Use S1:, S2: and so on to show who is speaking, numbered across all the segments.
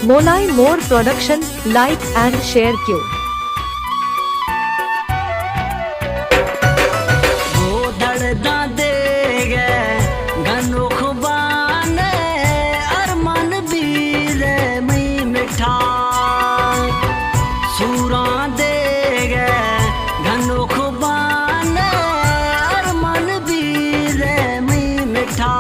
S1: Molai more production, like and share क्यों।
S2: वो दर्दा दे गए घनो खुबान अरमान बीर मई मिठा सूरा दे गए घनो खुबान अरमान बीर मई मिठा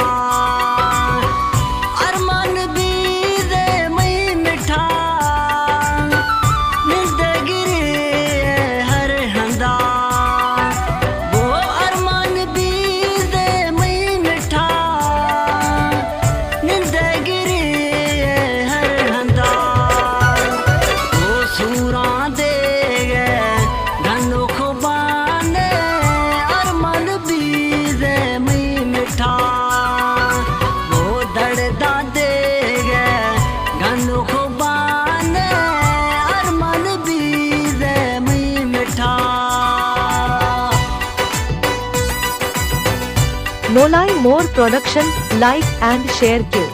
S1: मोलाई more production, like and share क्यों।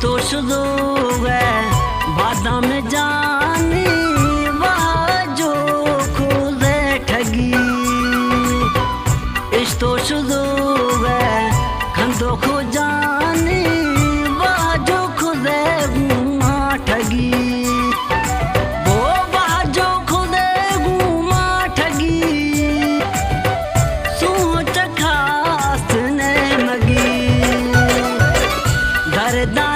S2: तो शुरू है बादाम जानी वहाँ जो खुद ठगी इस तो शुरू है खंदो खो जानी वहाँ जो खुद घूमा ठगी वो वहाँ जो खुद घूमा ठगी सोच खास ने मगी दर्दा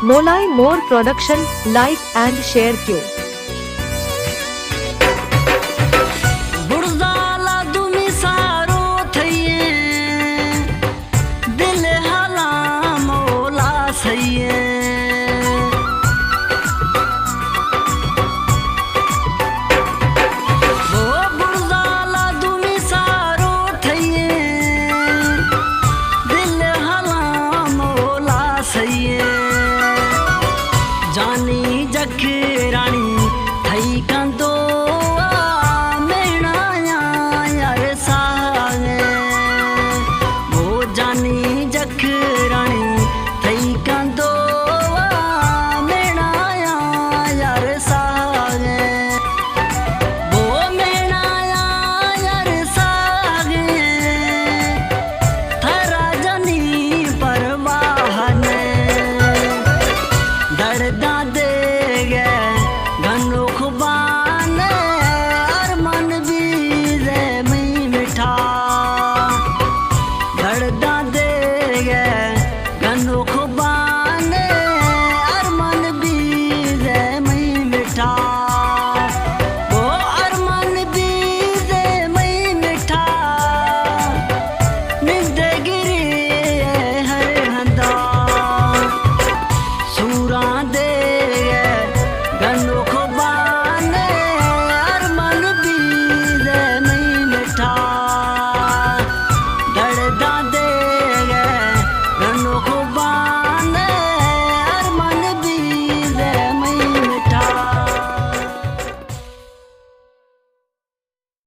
S1: मोलाई more production, like and share क्यों।
S2: जानी जख रानी पर्दा